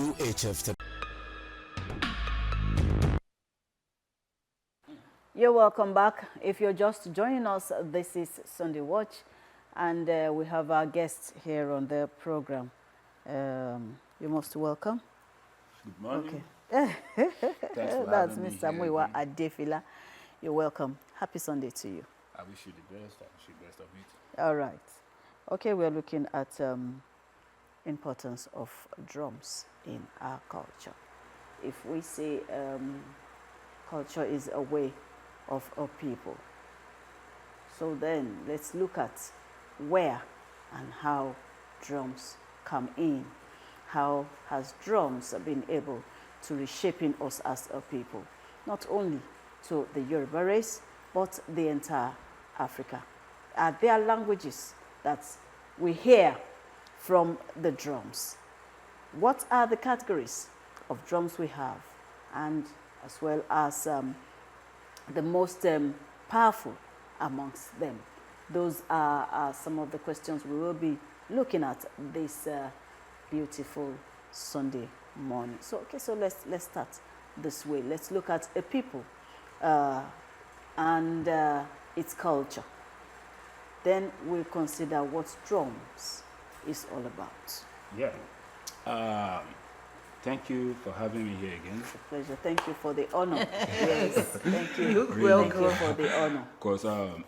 UHF. You're welcome back. If you're just joining us, this is Sunday Watch, and we have our guests here on the program. You're most welcome. Good morning. Okay. That's having me Mr. here Muyiwa again. Adefila. You're welcome. Happy Sunday to you. I wish you the best. I wish you the best of it. All right. Okay, we're looking at importance of drums in our culture. If we say culture is a way of a people, so then let's look at where and how drums come in. How has drums been able to reshaping us as a people, not only to the Yoruba race, but the entire Africa? Are there languages that we hear from the drums? What are the categories of drums we have, and as well as the most powerful amongst them? Those are some of the questions we will be looking at this beautiful Sunday morning. So, okay, so let's start this way. Let's look at a people and its culture. Then we'll consider what drums is all about. Yeah. Thank you for having me here again. It's a pleasure. Thank you for the honor. Yes, thank you. You're Thank you for the honor. Because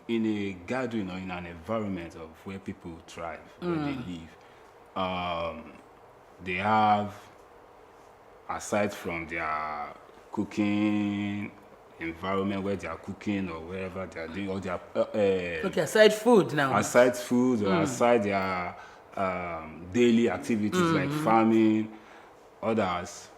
in a gathering or in an environment of where people thrive, where they live, they have, aside from their cooking environment where they are cooking or wherever they are doing, or their Okay, aside food now. aside food or aside their daily activities like farming, others,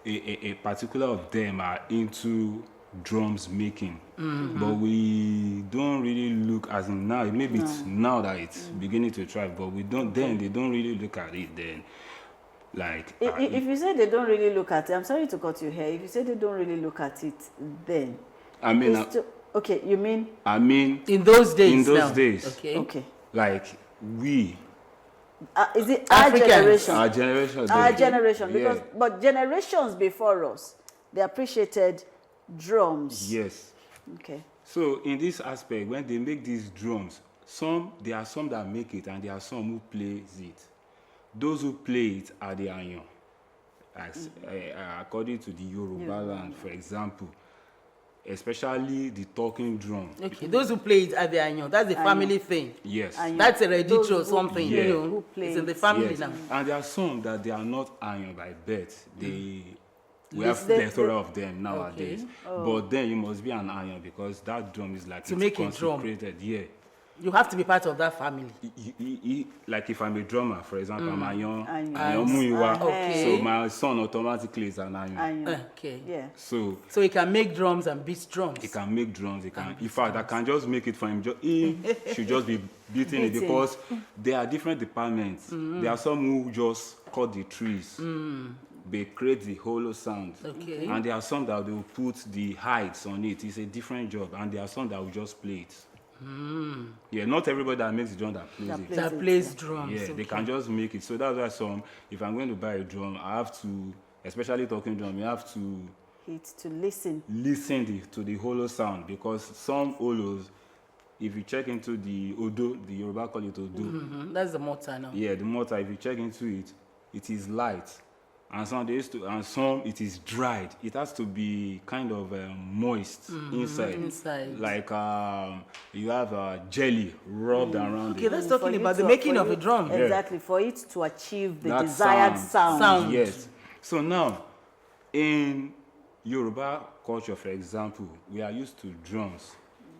a particular of them are into drums making. But we don't really look, as in now, maybe it's now that it's beginning to thrive, but we don't, then they don't really look at it then. Like, If you say they don't really look at it, I'm sorry to cut you here. If you say they don't really look at it, then I mean, okay, you mean? I mean, In those days. in those now. days, Okay. Okay. like we, Is it our Africans. generation? our generation, Our then, generation, because yeah. but generations before us, they appreciated drums. Yes. Okay. So in this aspect, when they make these drums, there are some that make it and there are some who plays it. Those who play it are the Ayan. According to the Yoruba land, for example, especially the talking drum. Okay, those who play it at the Ayan, that's a family thing. Yes. Ayan. That's hereditary or Those who- something, Yeah. you know. Who play It's in the it. family Yes. now. And there are some that they are not Ayan by birth. We They- have they- plethora of them nowadays. Okay. But then you must be an Ayan because that drum is like To it's make a drum. consecrated. Yeah. You have to be part of that family. Like if I'm a drummer, for example, I'm Ayan. Ayan Muyiwa. Okay. So my son automatically is an Ayan. Ayan. Okay. Yeah. So So he can make drums and beat drums. he can make drums. He can. In fact, I can just make it for him. He should just be beating it Beating. because there are different departments. There are some who just cut the trees. They create the hollow sound. Okay. And there are some that will put the heights on it. It's a different job. And there are some that will just play it. Yeah, not everybody that makes the drum that plays it. That plays drums. Yeah, okay. they can just make it. So that's why if I'm going to buy a drum, I have to, especially talking drum, you have to It's to listen. listen to the hollow sound because some hollows, if you check into the Odo, the Yoruba call it Odo. That's the mortar now. Yeah, the mortar, if you check into it, it is light. And some it is dried. It has to be kind of moist inside. Inside. Like you have jelly rubbed around Okay, it. that's For talking you about the to- making for of you- a drum. Exactly, for it to achieve the That desired sound. Sound. Yes. So now, in Yoruba culture, for example, we are used to drums.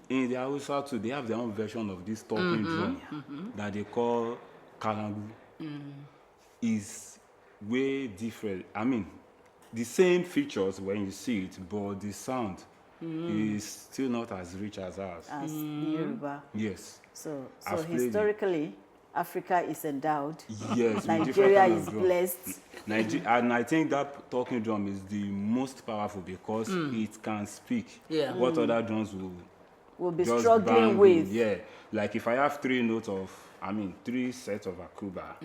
In the Hausa too, they have their own version of this talking drum that they call kalangu. Is way different. I mean, the same features when you see it, but the sound is still not as rich as ours. As the Yoruba. Yes. So I've played it. historically, Africa is endowed. Yes. with different Nigeria kind of is drum. blessed. And I think that talking drum is the most powerful because it can speak. Yeah. What other drums will We'll be just struggling bang with. Yeah. Like if I have three sets of akuba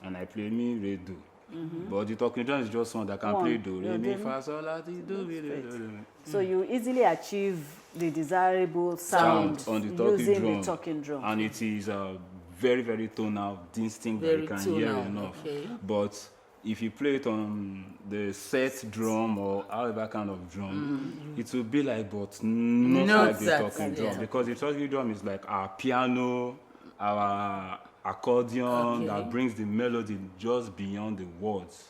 and I play mi, re, do, But the talking drum is just one that can play do, re, mi, do, fa, sol, la, ti, do, re, do, do, do. So you easily achieve the desirable sound, On the talking using drum. the talking drum. And it is very, very tonal, distinct that Very you can hear tonal, enough. okay. But if you play it on the set drum or however kind of drum, it will be like, but not Not like the that, talking drum. yeah. Because the talking drum is like our piano, our accordion that brings the melody just beyond the words.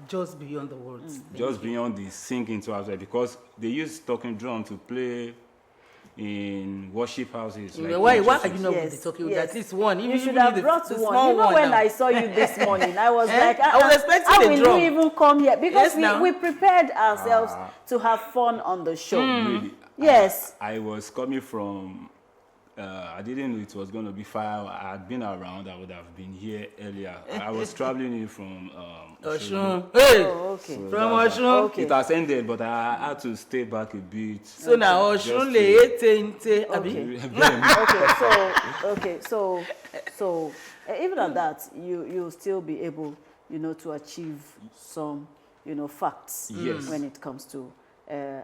Just beyond the words. Just beyond the singing to as well. Because they use talking drum to play in worship houses. Like Why in are churches. you not Yes, with the talking? yes. At least one. You Even should if have the brought the one. small You know when now. I saw you this morning, I was Eh? like, I was expecting how the will drum. you even come here? Because Yes, now. we prepared ourselves to have fun on the show. Really, Yes. I was coming from. I didn't know it was going to be fire. I had been around. I would have been here earlier. I was traveling in from. Osogbo. Oshun. Hey, Oh, okay. So from that's why- Oshun. Okay. It has ended, but I had to stay back a bit. So now Just Oshun to- le ete. Okay. Very So even at that, you'll still be able, to achieve some, facts Yes. when it comes to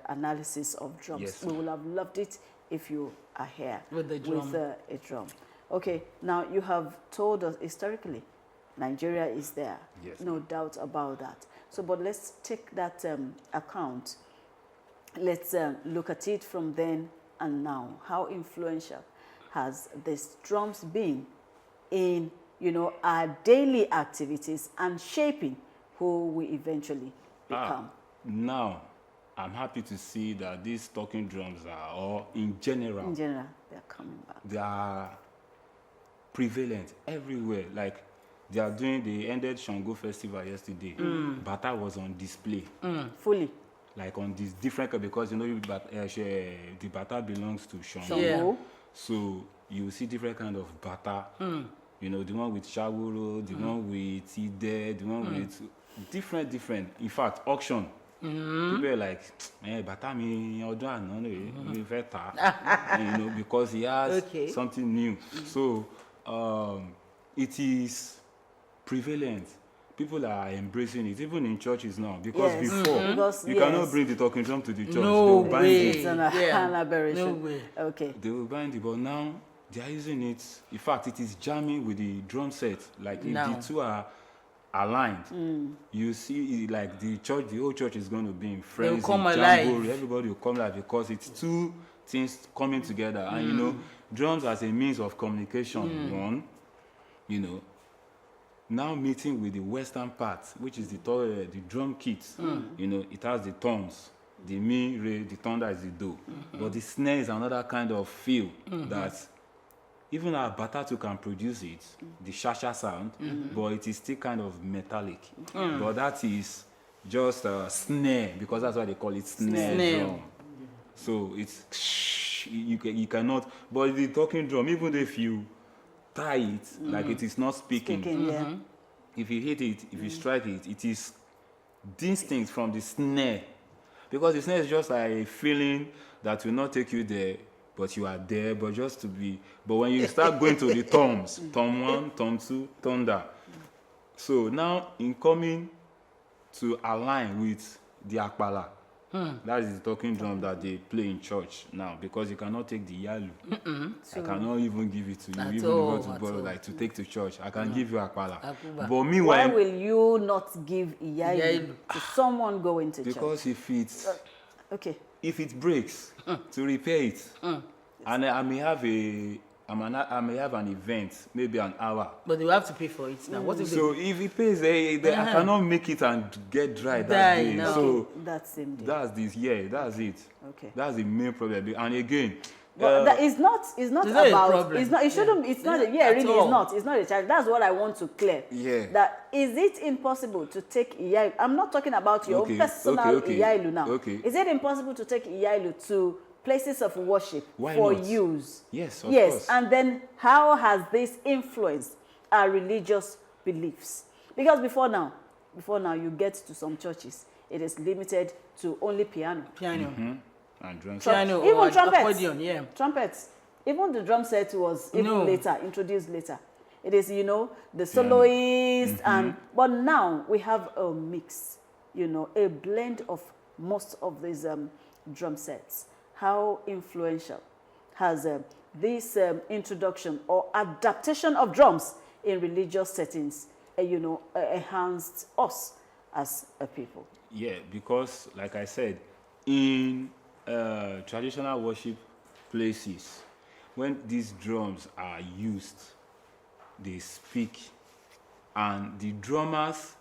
analysis of drums. Yes. We would have loved it if you are here With the drum. with a drum. Okay, now you have told us historically, Nigeria is there. Yes. No doubt about that. So, but let's take that account. Let's look at it from then and now. How influential has this drums been in, our daily activities and shaping who we eventually become? Now, I'm happy to see that these talking drums are all, in general, In general, they're coming back. they are prevalent everywhere. Like they ended Shango Festival yesterday. Bata was on display. Fully. Like on these different, because the Bata belongs to Shango. Yeah. So you see different kind of Bata. The one with Shawuro, the one with Ide, the one with different. In fact, auction. People are like, Bata mi ọdún àná mi fẹ́ tà, because he has something new. So it is prevalent. People are embracing it, even in churches now. Because Yes. before, Because, you cannot yes. bring the talking drum to the church. No They will bind way. it. It's an Yeah. aberration. No way. Okay. They will bind it, but now they are using it. In fact, it is jamming with the drum set. Like if Now. the two are aligned, you see, like the whole church is going to be in frenzy, come jamboree, alive. everybody will come alive because it's two things coming together. And drums as a means of communication, one, now meeting with the western part, which is the drum kit. It has the tones, the mi, re, the thunder is the do. But the snare is another kind of feel that even our Bata too can produce it, the shasha sound, but it is still kind of metallic. But that is just a snare, because that's why they call it snare drum. So it's you cannot. But the talking drum, even if you tie it like it is not speaking, Yeah. if you hit it, if you strike it, it is distinct from the snare. Because the snare is just like a feeling that will not take you there, but you are there, but just to be. But when you start going to the toms, tom 1, tom 2, thunder. So now, in coming to align with the akpala, that is the talking drum that they play in church now, because you cannot take the yalu. I cannot even give it to you, At even all, go to at borrow, all. like to take to church. I can give you akpala. Akuba. But Why meanwhile, will you not give Iyailu Iyailu. to someone going to church? because Okay. if it breaks, to repair it, and I may have an event, maybe an hour. But you have to pay for it now. What if So if it pays, I cannot make it and get dry that Die day. now. So That same day. that's that's it. Okay. That's the main problem. And again, But that is not. It's not Is that a about. problem? It's not. It shouldn't. It's not. Yeah, Yeah, at really, all. it's not. It's not a challenge. That's what I want to clear. Yeah. That is it impossible to take Iyailu? I'm not talking about your Okay, own personal okay. Iyailu now. Okay. Is it impossible to take Iyailu to places of worship Why for not? use? Yes, of yes. course. And then how has this influenced our religious beliefs? Because before now, you get to some churches, it is limited to only piano. piano? and drums. Piano Even or trumpets. accordion, yeah. Trumpets. Even the drum set was even No. later, introduced later. It is, the soloist, and but now we have a mix, a blend of most of these drum sets. How influential has this introduction or adaptation of drums in religious settings, enhanced us as a people? Yeah, because like I said, in traditional worship places, when these drums are used, they speak, and the drummers,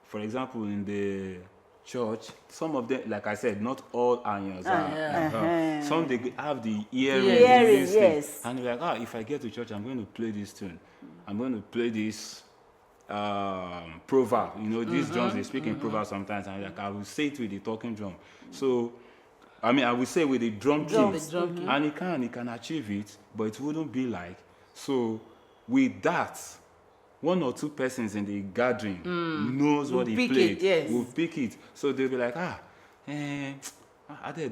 for example, in the church, some of them, like I said, not all Ayans are. Some they have the earrings, Yes. and they're like, if I get to church, I'm going to play this tune. I'm going to play this proverb. These drums, they speak in proverbs sometimes, and like, I will say it with the talking drum. So, I mean, I will say with the drum kit, and he can achieve it, but it wouldn't be like. So, with that, one or two persons in the gathering knows what he played. Will pick it. So they'll be like, Ade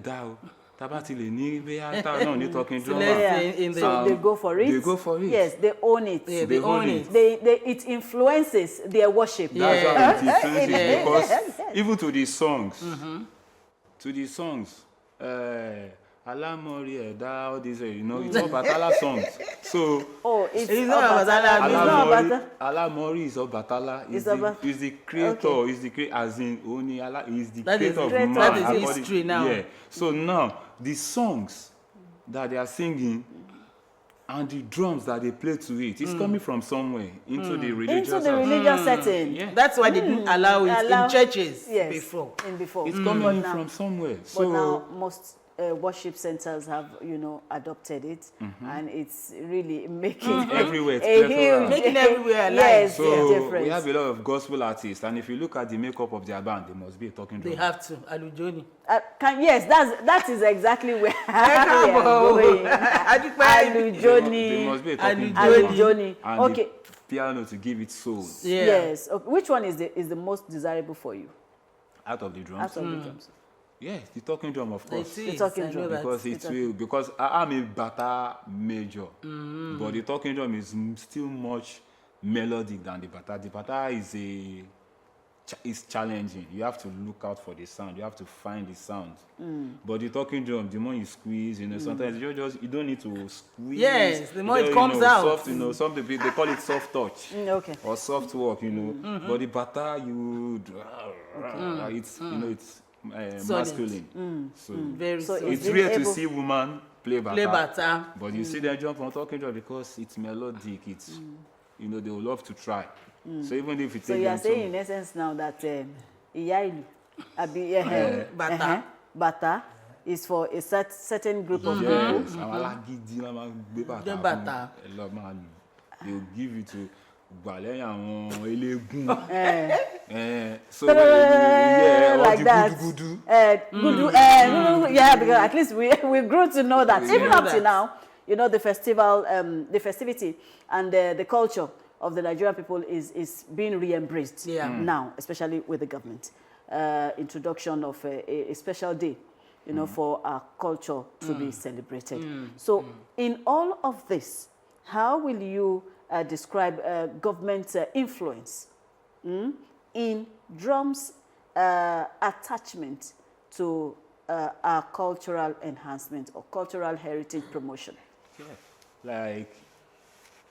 Dao, Tabatile ni no talking drum. So they go for it. They go for it. Yes, they own it. Yeah, they own it. It influences their worship. That's how it influences, because even to the songs, Alamori Eda, all these, it's all Batala songs. So it's not Batala. Alamori is all Batala. Is the creator. Okay. Is the creator, as in Oni Allah is the That creator is of man. that is history now. Yeah. So now the songs that they are singing and the drums that they play to it, it's coming from somewhere into the religious. Into the religious setting. Yeah. That's why they didn't allow it in churches before. Before. It's coming now, from somewhere. But So now most worship centers have, adopted it, and it's really making everywhere, it's a plethora. huge, Making everywhere alive. yes, So difference. we have a lot of gospel artists, and if you look at the makeup of their band, they must be a talking drum. They have to. Alujoni. That is exactly where we are going. Alujoni. They must be a talking Alujoni. drum. And Okay. the piano to give it soul Yeah. Yes. Okay. Which one is the most desirable for you out of the drums. out of the drums? Yeah, the talking drum, of course. It is. talking I know drum. that. Because because I'm a Bata major, but the talking drum is still much melodic than the Bata. The Bata is challenging. You have to look out for the sound. You have to find the sound. But the talking drum, the more you squeeze, sometimes you don't need to squeeze. Yes, the more it comes out. Soft, some people they call it soft touch. Okay. Or soft work, But the Bata, it's it's masculine. So Very So so. it's being rare to able- see woman play Bata. Play Bata. But you see them jump on talking drum because it's melodic. It's they will love to try. So even if it So takes you are them saying to- in essence now that Iyailu, Bata. Bata is for a certain group of people. yes, àwọn alágídí la máa gbé Gbé bàtà bàtà. fún ẹ lọ máa lù. They will give it to gbàlẹ́yìn àwọn eléégún. So all Like the that. gudugudu. Yeah, because at least we grew to know that. Even know up to that. now, the festivity and the culture of the Nigerian people is being re-embraced now, especially with the government. Introduction of a special day, for our culture to be celebrated. So in all of this, how will you describe government influence in drums attachment to our cultural enhancement or cultural heritage promotion? Yeah. Like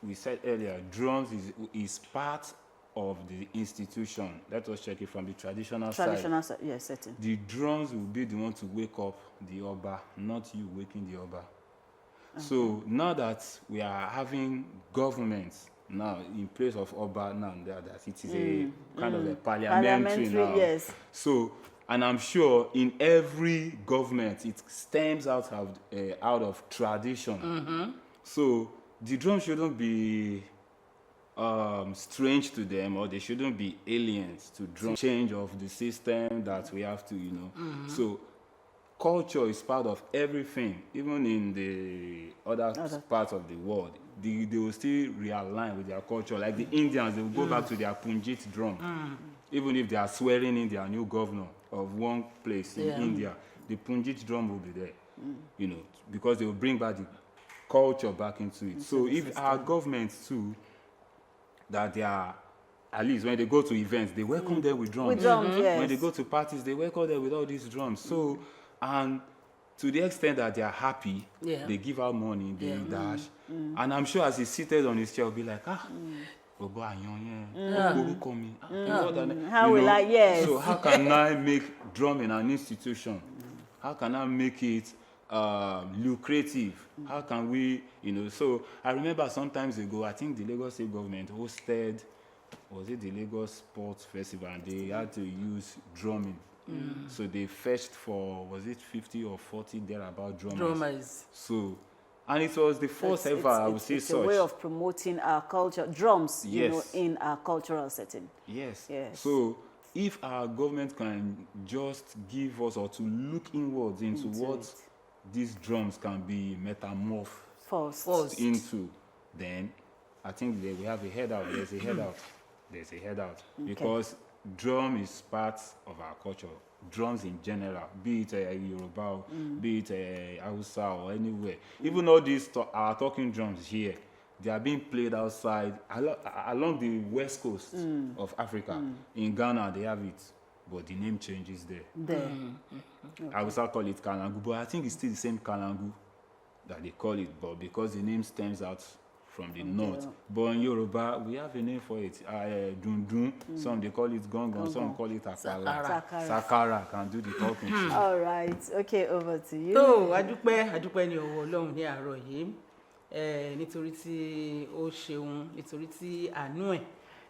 we said earlier, drums is part of the institution. Let us check it from the traditional side. Yes, certain. The drums will be the one to wake up the Oba, not you waking the Oba. So now that we are having governments now in place of Oba now, that it is a kind of a parliamentary now. Yes. So, and I'm sure in every government it stems out of tradition. So the drum shouldn't be strange to them, or they shouldn't be aliens to drum. Change of the system that we have to, So culture is part of everything, even in the other parts of the world. They will still realign with their culture. Like the Indians, they will go back to their Punjit drum. Even if they are swearing in their new governor of one place in India, the Punjit drum will be there, because they will bring back the culture back into it. So if our government too that they are, at least when they go to events, they welcome them with drums. With drums, yes. When they go to parties, they welcome them with all these drums. So, and to the extent that they are happy, they give out money, they dash. And I'm sure as he's seated on his chair, he'll be like, Bobo Ayan, how will I, yes. So how can I make drumming an institution? How can I make it lucrative? How can we, so I remember some times ago, I think the Lagos State government hosted, was it the Lagos Sports Festival, and they had to use drumming. So they fetched for, was it 50 or 40 thereabout drummers. So, and it was the first ever, I would say, it's a way of promoting our culture, drums, in our cultural setting. Yes. So if our government can just give us, or to look inwards into what these drums can be metamorphosed into, then I think that we have a head out. There's a head out. There's a head out. Because drum is part of our culture. Drums in general, be it Yoruba, be it Hausa or anywhere. Even all these our talking drums here, they are being played outside along the west coast of Africa. In Ghana, they have it, but the name changes there. Hausa call it Kalangu, but I think it's still the same Kalangu that they call it, but because the name stems out from the north. But in Yoruba, we have a name for it. Dundun, some they call it Gongon, some call it Akara. Sakara can do the talking. All right, okay, over to you. So, adúpẹ́ ní ọwọ́ Ọlọ́run ní àárọ̀ yìí, nítorí tí ó ṣeun, nítorí tí àánú ẹ̀,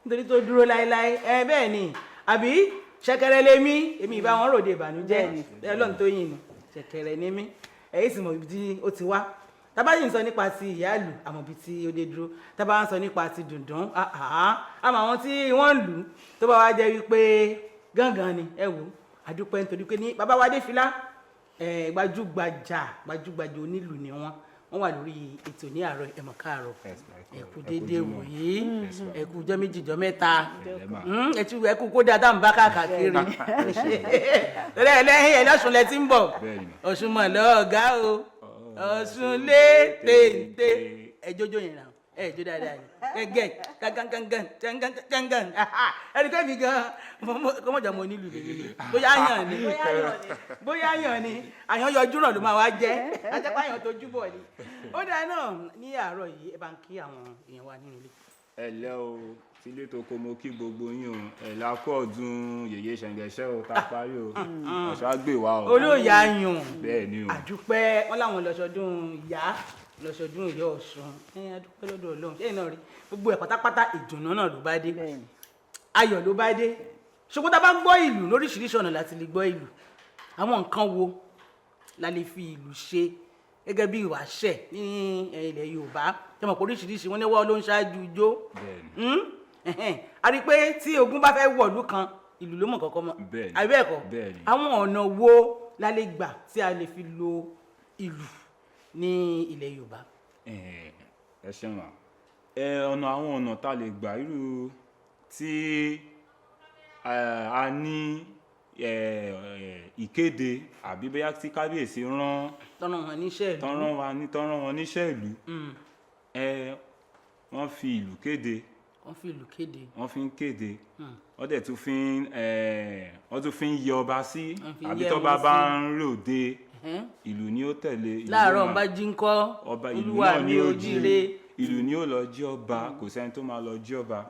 nítorí tó dúró láéláé, bẹ́ẹ̀ ni, àbí ṣẹ̀kẹ̀rẹ̀ lèmi, èmi ìbá wọn ròde ìbànújẹ́, Ọlọ́run tó yìn nù, ṣẹ̀kẹ̀rẹ̀ ni mí, èyí sì mọ̀ ibi tí ó ti wá. Tábà yìí ń sọ nípa ti ìyáàlù, àmọ́ bí tí ó dé dúró. Tábà ń sọ nípa ti dùndún, àmọ́ àwọn tí wọ́n ń lù tó bá wá jẹ́ wípé gángan ni, ẹ wò, àdúpẹ́ nítorí pé ní bàbá wa Adéfilá, gbajúgbajà onílù ni wọ́n wà lórí ètò ní àárọ̀ ẹ mọ̀ káàárọ̀. Ẹ kú dédé wòyí, ẹ kú ọjọ́ méjì ọjọ́ mẹ́ta, ẹ kú kó dáadáa ń bá káàkiri. Lẹ́yìn ẹlẹ́sùn lẹ ti ń bọ̀, Ọ̀ṣun mọ̀ lọ́ọ̀gá o. Ọ̀ṣun lé téńté ẹjọ́jọ́ yẹn náà ẹjọ́ dáadáa ni gẹ́gẹ́ gangan ẹni tó mi gan kọ́mọ̀jà mọ́ nílùú lèmi ni bóyá yàn ni àyàn yọjú náà ló máa wá jẹ́ ajẹ́pá àyàn tó júbọ̀ ni. Ó dáa náà ní àárọ̀ yìí ẹ bá ń kí àwọn èèyàn wa nínú ilé. Ẹ lẹ́ o tílé tó kó mo kí gbogbo yín o ẹ̀là kú ọdún yèyé ṣẹ̀ǹgẹ̀ṣẹ́ o tá a parí o ọ̀ṣọ́ àgbè wa o. Olóòyè ayùn bẹ́ẹ̀ ni o. Àdúpẹ́ wọn láwọn lọ́sọdún ìyá lọ́sọdún ìyá Ọ̀ṣun àdúpẹ́ lọ́dọ̀ Ọlọ́run ṣé náà rí gbogbo ẹ̀ pátápátá ìdùnnú náà ló bá dé ayọ̀ ló bá dé. Ṣùgbọ́n tá a bá gbọ́ ìlú lóríṣiríṣi ọ̀nà láti lè gbọ́ ìlú, àwọn nǹkan wo la lè fi ìlú ṣe gẹ́gẹ́ bí ìwàṣẹ̀ ní ilẹ̀ Yorùbá tẹ́ mọ̀ pé oríṣiríṣi wọn ní wọ́n ló ń ṣáájú ijó. A rí i pé tí ogun bá fẹ́ wọ̀lú kan ìlú ló mọ̀ kọ́kọ́ mọ́ àbí bẹ́ẹ̀ kọ́ àwọn ọ̀nà wo la lè gbà tí a lè fi lo ìlú ní ilẹ̀ Yorùbá. Ẹ ṣeun àwọn ọ̀nà tá a lè gbà irú tí a ní ìkéde àbí bóyá tí kábíyèsí rán wọn níṣẹ́ ìlú wọ́n fi ìlú kéde. Wọ́n fi ń kéde. Wọ́n dẹ̀ tún fi ń yẹ ọba sí àbí tọ́ba bá ń ròde ìlú ni ó tẹ̀lé. Láàárọ̀ ọba jí ń kọ́ olúwa mi ò jíire. Ìlú ni ó lọ jí ọba, kò sẹ́ni tó máa lọ jí ọba.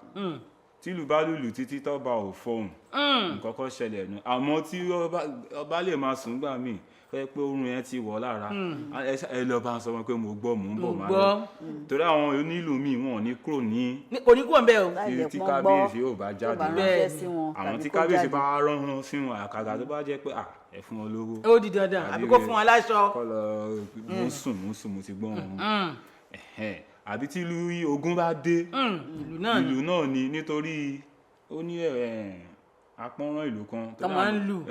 Tílù bá lùlù títí tọ́ba ò fọhùn nǹkan kan ṣẹlẹ̀ nù. Àmọ́ tí ọba lè máa sùn gbà míì fẹ́ pé oorun yẹn ti wọ̀ lára ẹ lọ bá ń sọ wọn pé mo gbọ́ mò ń bọ̀ máa lọ. Torí àwọn onílù míì wọn ò ní kúrò ní oníkúrò ń bẹ o tí kábíyèsí ò bá jáde àwọn tí kábíyèsí bá rán sí wọn àkàgà tó bá jẹ́ pé ẹ fún wọn lówó ó di dandan àbí kó fún wọn láṣọ kọ́ lọ mo sùn mo ti gbọ́ wọn àbí tí ogun bá dé ìlú náà ni nítorí ó ní apọ́nrán ìlú kan tó máa ń lù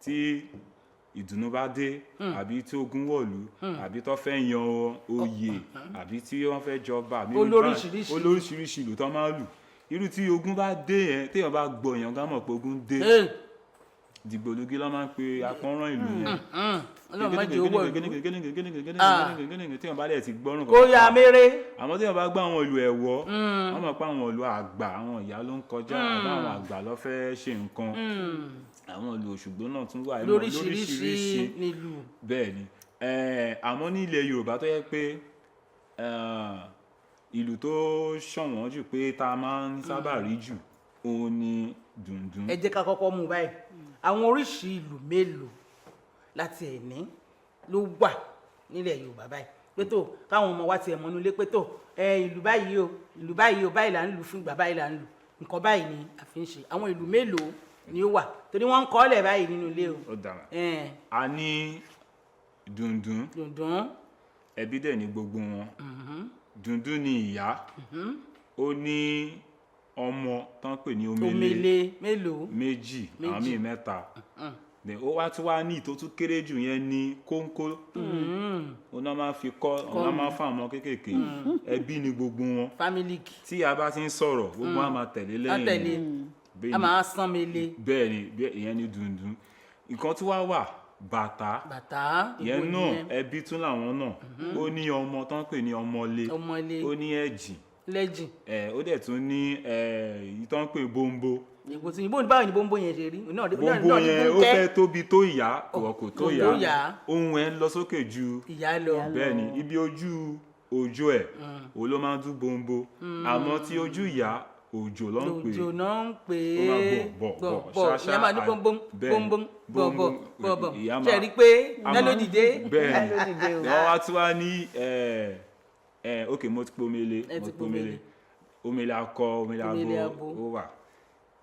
tí ìdùnnú bá dé àbí tí ogun wọ̀lú àbí tó fẹ́ yan oyè àbí tí wọ́n fẹ́ jọba olóríṣiríṣi ìlú tó máa ń lù irú tí ogun bá dé yẹn téèyàn bá gbọ́ èèyàn gá mọ̀ pé ogun dé dìgbòlugi ló máa ń pe apọ́nrán ìlú yẹn. Ọlọ́run má jẹ́ owó ìlú. tí wọ́n bá dẹ̀ ti gbọ́rùn Kó ya méré. àmọ́ tí wọ́n bá gbọ́ àwọn ìlú ẹ̀wọ́ wọ́n mọ̀ pé àwọn ìlú àgbà àwọn ìyá ló ń kọjá àbá àwọn àgbà ló fẹ́ ṣe nǹkan àwọn ìlú Òṣùgbó náà tún wà lóríṣiríṣi nílùú. bẹ́ẹ̀ ni àmọ́ ní ilẹ̀ Yorùbá tó yẹ pé ìlú tó ṣọ̀wọ́n jù pé tá a máa ń sábà rí jù òun ni dùndún. Ẹ jẹ́ ká kọ́kọ́ mú báyìí àwọn oríṣi ìlú mélòó láti ẹ̀ní ló wà nílẹ̀ Yorùbá báyìí pé tó káwọn ọmọ wa tiẹ̀ mọ́nú lé pé tó ìlú báyìí o ìlú báyìí o báyìí là ń lù fún ìgbà báyìí là ń lù nǹkan báyìí ni a fi ń ṣe àwọn ìlú mélòó ni ó wà torí wọ́n ń kọ́ ọ́lẹ̀ báyìí nínú ilé o. Ó dára a ní dùndún ẹbí dẹ̀ ní gbogbo wọn dùndún ni ìyá ó ní ọmọ tán pè ní omele mélòó méjì àwọn míì mẹ́ta ó wá tún wá ní ìtótú kéré jù yẹn ní kóńkó ọ̀nà máa fi kọ́ ọ̀nà máa fún àwọn kéékèèké ẹbí ni gbogbo wọn family tí a bá ti ń sọ̀rọ̀ gbogbo wọn máa tẹ̀lé lẹ́yìn a máa sán mele. bẹ́ẹ̀ ni ìyẹn ní dùndún nǹkan tí wá wà bàtà ìyẹn náà ẹbí tún làwọn náà ó ní ọmọ tán pè ní ọmọlé ó ní ẹ̀jìn lẹ́jìn. ó dẹ̀ tún ní ìtàn pé bombo. ìbò tí ìbò báwo ni bombo yẹn ṣe rí. bombo yẹn ó fẹ́ tóbi tó ìyá kò tó ìyá ohun ẹ̀ ń lọ sókè ju ìyá lọ. bẹ́ẹ̀ ni ibi ojú òjò ẹ̀ òun ló máa ń dún bombo àmọ́ tí ojú ìyá òjò ló ń pè òjò náà ń pè é bọ̀ ìyá máa ní bọ́ńbọ́ń bọ̀ ṣe rí pé mélòdìdé. bẹ́ẹ̀ ni wọ́n wá tún wá ní ok mo ti pe omele akọ omele abo ó wà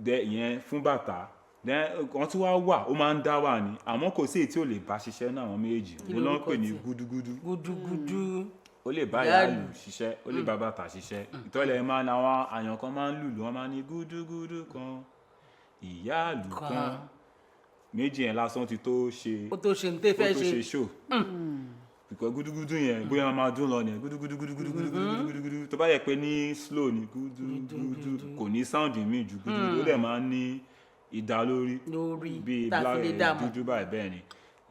dẹ ìyẹn fún bàtà dẹ wọn tún wà ó máa ń dá wà ní àmọ́ kò sí èyí tí ò lè bá ṣiṣẹ́ náà àwọn méjì mo lọ ń pè ní gúdúgúdú ó lè bá ìyáàlù ṣiṣẹ́ ó lè bá bàtà ṣiṣẹ́ ìtọ́lẹ̀ máa ní àwọn àyàn kan máa ń lùlù wọn máa ní gúdúgúdú kan ìyáàlù kan méjì yẹn lásán ti tó ṣe ní tẹ́ fẹ́ ṣe ṣó because gudugudu yẹn bóyá wọn máa dún lọ ni gudugudu tó bá yẹ pé ní slow ni gudugudu kò ní sound mi ju gudugudu ó dẹ̀ máa ń ní ìdá lórí bíi dúdú báyìí bẹ́ẹ̀ ni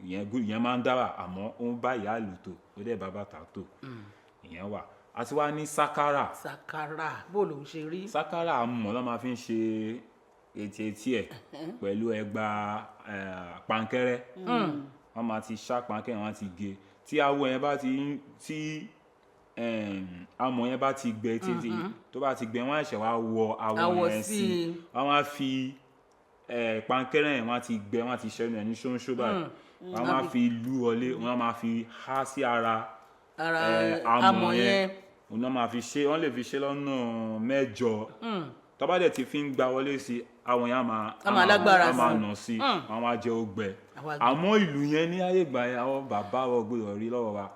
ìyẹn máa ń dára àmọ́ ó ń bá ìyá ìlú tó ó dẹ̀ bá bàtà tó ìyẹn wà a ti wá ní sákárà bó ló ń ṣe rí. sákárà amọ̀ ló máa fi ń ṣe etí ẹ̀ pẹ̀lú ẹgba pankẹ́rẹ́ wọ́n máa ti ṣá pankẹ́rẹ́ wọ́n ti gé tí awọ yẹn bá ti amọ̀ yẹn bá ti gbẹ títí tó bá ti gbẹ wọ́n ẹ̀ṣẹ̀ wá wọ awọ yẹn sí wọ́n á fi pankẹ́rẹ́ yẹn wọ́n ti gbẹ wọ́n ti ṣẹ́nu ẹ̀ ní ṣóńṣó báyìí wọ́n máa fi lú wọlé wọ́n máa fi há sí ara amọ̀ yẹn wọ́n máa fi ṣe wọ́n lè fi ṣe lọ́nà 8 tó bá dẹ̀ ti fi ń gba wọlé sí àwọn yẹn a máa nà sí àwọn á jẹ́ ó gbẹ àmọ́ ìlú yẹn ní ayé ìgbà yẹn àwọn bàbá wa gbọ́dọ̀ rí lọ́wọ́ wa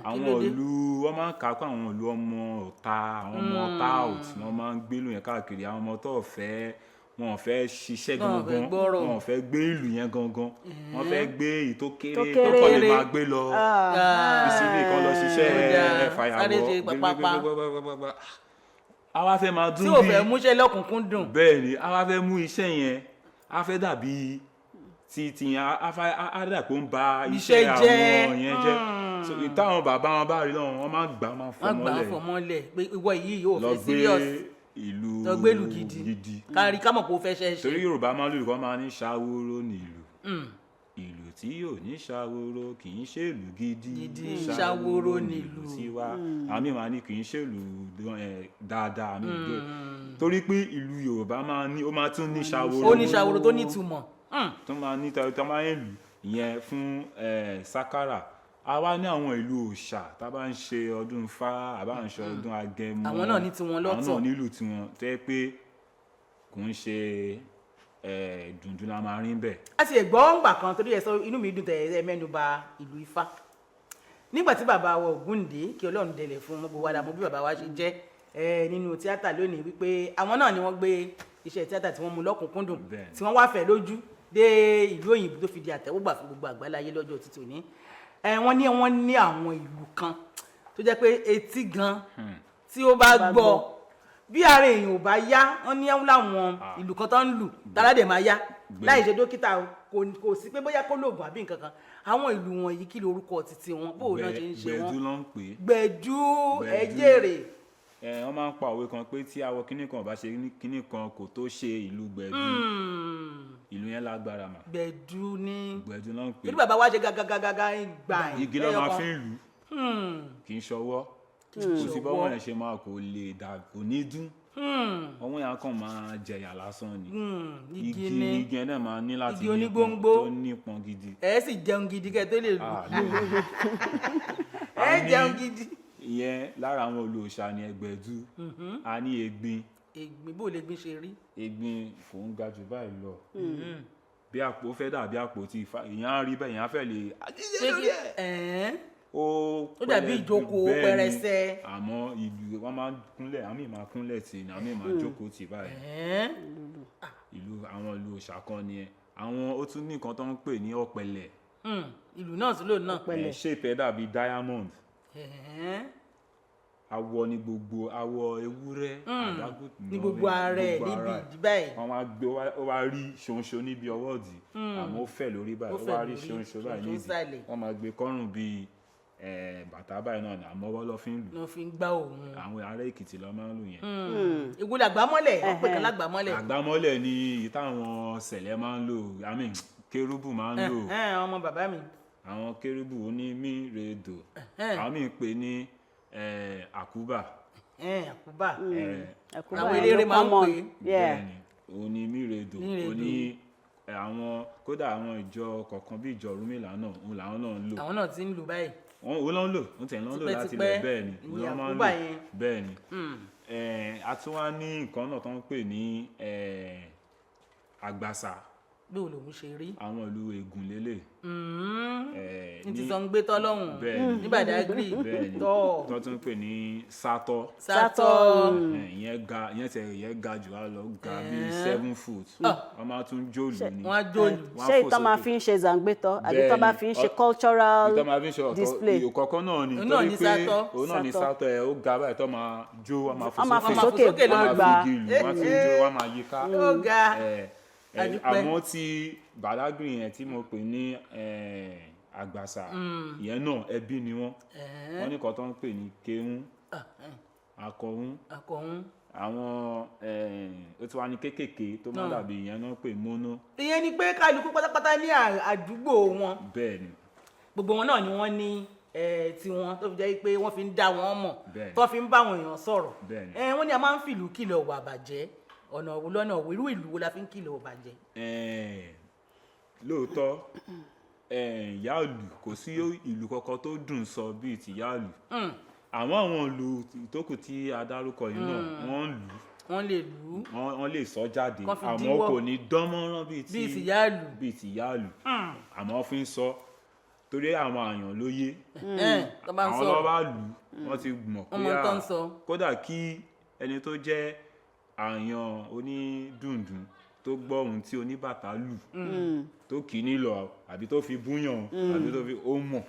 àwọn ìlú wọ́n máa ń kà pé àwọn ìlú ọmọ ọ̀tá àwọn ọmọ ọ̀tá òtí wọ́n máa ń gbélú yẹn káàkiri àwọn ọmọ tó fẹ́ wọn ò fẹ́ ṣiṣẹ́ gangan wọn ò fẹ́ gbé ìlú yẹn gangan wọ́n fẹ́ gbé èyí tó kéré tó kọ́ lè máa gbé lọ ìsinmi kan lọ ṣiṣẹ́ fàyàwọ́ àwa fẹ́ máa dún bí tí ò fẹ́ múṣẹ́ lọ́kùnkúndùn. bẹ́ẹ̀ ni àwa fẹ́ mú iṣẹ́ yẹn a fẹ́ dàbí ti yẹn a dà pé ó ń ba iṣẹ́ àwọn yẹn jẹ́ táwọn bàbá wọn bá rí lọ́wọ́ wọn máa gbà máa fọ́ mọ́lẹ̀ pé ìwọ yìí yóò fẹ́ serious lọ gbé ìlú gidi kárí kámọ̀ pé ó fẹ́ ṣe. torí Yorùbá máa ń lùlù kan máa ní ṣàwòrò ní ìlú tí yóò ní ṣàwòrò kì í ṣe ìlú gidi ṣàwòrò ní ìlú tiwa àmì máa ní kì í ṣe ìlú dáadáa àmì ìgbé torí pé ìlú Yorùbá máa ní ó máa tún ní ṣàwòrò ó ní ṣàwòrò tó ní ìtumọ̀ tó máa ní tó máa ń lù ìyẹn fún sákárà a wá ní àwọn ìlú òòṣà tá a bá ń ṣe ọdún Ifá àbá ń ṣe ọdún Agẹmọ àwọn náà ní tiwọn lọ́tọ̀ àwọn náà nílùú tiwọn tó yẹ pé kò ń ṣe dùndún la máa rí bẹ́ẹ̀. a ti gbọ́ ńgbà kan torí ẹ sọ inú mi dùn tẹ̀ ẹ mẹ́nu bà ìlú Ifá nígbà tí bàbá wa Ògúndé kí Ọlọ́run dẹlẹ̀ fún gbogbo wa dàmú bí bàbá wa ṣe jẹ́ nínú tíátà lónìí wípé àwọn náà ni wọ́n gbé iṣẹ́ tíátà tí wọ́n mú lọ́kùnkúndùn tí wọ́n wá fẹ́ lójú dé ìlú òyìnbó tó fi di àtẹ́wọ́gbà fún gbogbo àgbáláyé lọ́jọ́ títò ní wọ́n ní àwọn ìlú kan tó jẹ́ pé etí gan tí ó bá gbọ́ bí ara èèyàn ò bá yá wọ́n ní láwọn ìlú kan tó ń lù táládẹ̀ máa yá láì ṣe dókítà kò sí pé bóyá kó lóògùn àbí nǹkan kan àwọn ìlú wọ̀nyí kí lorúkọ títí wọn bó náà ṣe ń ṣe wọn gbẹ̀dú ló ń pè é. gbẹ̀dú ẹ̀jẹ̀rè. wọ́n máa ń pa òwe kan pé tí awọ kíní kan bá ṣe kíní kan kò tó ṣe ìlú gbẹ̀dú ìlú yẹn lágbára mà. gbẹ̀dú ní gbẹ̀dú ló ń pè é. torí bàbá wa ṣe gàgàgàgà gbà igi ló máa fi ń lù kì í ṣọwọ́ kò sí bọ́wọ́ yẹn ṣe máa kò lè dà kò ní dún ọwọ́ yẹn kàn máa jẹyà lásán ni igi yẹn náà máa ní láti igi onígbóngbó tó nípọn gidi. ẹ sì jẹun gidi kẹ́ tó lè lù ẹ jẹun gidi. ìyẹn lára àwọn olóòṣà ni ẹgbẹ̀dú a ní egbin. egbin bó lè gbin ṣe rí. egbin kò ń ga jù báyìí lọ bí àpò fẹ́ dàbí àpò tí ìyẹn á rí bẹ́ẹ̀ ìyẹn á fẹ́ lè àjíṣe lórí ẹ̀. ó dàbí ìjókòó pẹrẹsẹ. àmọ́ ìlú wọn máa ń kúnlẹ̀ àmì máa kúnlẹ̀ tì ní àmì máa jókòó tì báyìí. ìlú àwọn ìlú òòṣà kan ni ẹ àwọn ó tún ní nǹkan tó ń pè ní ọ̀pẹ̀lẹ̀. ìlú náà tún lò náà. shape ẹ̀ dàbí diamond. awọ ni gbogbo awọ ewúrẹ́ ní gbogbo ara ẹ̀ níbi ìdí báyìí. wọ́n máa gbé ó wá rí ṣonṣo níbi ọwọ́ ìdí àmọ́ ó fẹ̀ lórí báyìí ó wá rí ṣonṣo báyìí nídìí wọ́n máa gbé kọ́rùn bíi bàtà báyìí náà ni àmọ́wọ́ lọ́ fi ń lù. lọ́ fi ń gbá òun. àwọn ará Èkìtì lọ́ máa ń lù yẹn. ìwo làgbámọ́lẹ̀ wọ́n pè kán lágbámọ́lẹ̀. àgbámọ́lẹ̀ ni ìtàwọn sẹ̀lẹ̀ máa ń lò kérúbù máa ń lò. ọmọ bàbá mi. àwọn kérúbù onímìrèdò àwọn míì pè ní àkúbà. àkúbà. àwọn eléré máa ń pè é. bẹ́ẹ̀ni onímìrèdò oní àwọn kódà àwọn ìjọ kọ̀ọ̀kan bí ìjọ Ọ̀rúnmìlà náà òun làwọn náà ń lò. àwọn náà ti ń lò báyìí. òun ló ń lò òun tẹ̀ ń lò láti lẹ̀ bẹ́ẹ̀ ni òun ló máa ń lò bẹ́ẹ̀ ni. a tún wá ní nǹkan náà tó ń pè ní àgbàsà. bí olóhùn ṣe rí. àwọn ìlú Ègùn lélẹ̀. ní ti sọ ń gbé tọ́lọ́hùn ní Badagry tó tún pè ní sátọ́. ìyẹn ga jù á lọ ga bíi 7 foot. wọ́n máa tún jóòlù ni. wọ́n á jóòlù. ṣé ìtọ́ máa fi ń ṣe zàǹgbétọ́ àbí ìtọ́ máa fi ń ṣe cultural display. ìkọ̀kọ́ náà ni torí pé òun náà ní sátọ́ ẹ̀ ó ga báyìí tó máa jó wọ́n máa fò sókè wọ́n máa fi gìlù wọ́n ti jó wọ́n máa yíká. ó ga. àmọ́ ti Badagry yẹn tí mo pè ní àgbàsà ìyẹn náà ẹbí ni wọ́n ní kan tó ń pè ní kéhún akọ̀hún àwọn ó ti wá ní kéékèèké tó má dàbí ìyẹn náà pè mónó. ìyẹn ni pé kálukú pátápátá ní àdúgbò wọn. bẹ́ẹ̀ ni. gbogbo wọn náà ni wọ́n ní tiwọn tó fi jẹ́ pé wọ́n fi ń dá wọn mọ̀ tó fi ń bá àwọn èèyàn sọ̀rọ̀. wọ́n ní a máa ń fìlú kìlọ̀ wà bàjẹ́ ọ̀nà òwú lọ́nà òwú irú ìlú wo la fi ń kìlọ̀ wà bàjẹ́. lóòótọ́ ìyáàlù kò sí ìlú kankan tó dùn sọ bíi ti ìyáàlù àmọ́ àwọn ìlú ìtókù tí a dárúkọ yìí náà wọ́n lè lù wọ́n lè sọ jáde àmọ́ kò ní dánmọ́rán bíi ti ìyáàlù àmọ́ wọ́n fi ń sọ torí àwọn àyàn lóye àwọn lọ́ba lù wọ́n ti mọ̀ pé kódà kí ẹni tó jẹ́ àyàn onídùndùn tó gbọ́ ohun tí oníbàtà lù tó kì í nílò àbí tó fi búyàn àbí tó fi ó mọ̀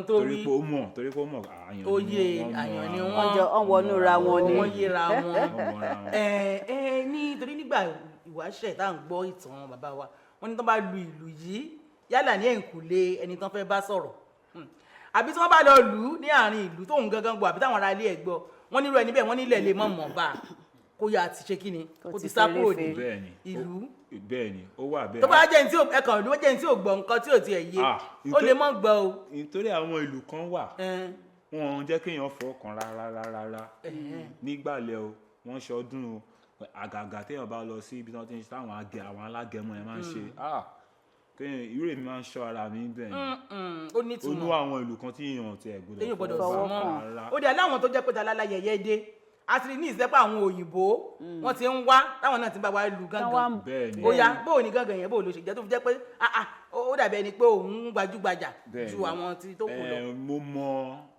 torí pé ó mọ̀ àyàn ni wọ́n wọnúra wọn ni wọ́n yẹra wọn. nítorí nígbà ìwáṣẹ̀ tá à ń gbọ́ ìtàn bàbá wa wọ́n ní tó bá lu ìlù yìí yálà ní ẹ̀yìnkùlé ẹni tán fẹ́ bá sọ̀rọ̀ àbí tí wọ́n bá lọ lù ú ní àárín ìlú tóun gangan gbọ́ àbí táwọn ará ilé ẹ̀ gbọ́ wọ́n nílò ẹni bẹ́ẹ̀ wọ́n nílẹ̀ lè mọ̀ bá a kó yà ti ṣe kíni kó ti sá kúrò ní ìlú. bẹ́ẹ̀ni ó wà bẹ́ẹ̀. tó bá jẹ́ ní tí ẹ̀kan ìlú jẹ́ ní tí ò gbọ́ nǹkan tí ò tiẹ̀ yé ó lè mọ̀ gbọ́ o. nítorí àwọn ìlú kan wà wọn ò jẹ́ kéèyàn fọkàn rárá nígbàlẹ̀ o wọ́n ṣọdún o àgàgà téèyàn bá lọ sí ibi tí wọ́n ti ń ṣe àwọn alágẹmọ yẹn máa ń ṣe irú èmi máa ń ṣọ́ ara mi bẹ́ẹ̀ ó ní túmọ̀. ó ní àwọn ìlú kan tí èèyàn ti ẹ̀ gbọ́dọ̀ fọwọ́ mọ́. ó dé aláwọn tó jẹ́ pé dalálá yẹyẹ dé a ti rí ní ìsẹ́pọ̀ àwọn òyìnbó wọ́n ti ń wá táwọn náà ti bá wa lu gángan ó yá bóò ní gángan yẹn bóò ló ṣe jẹ́ tó fi jẹ́ pé ó dàbí ẹni pé òun gbajúgbajà ju àwọn tí tó kù lọ. mo mọ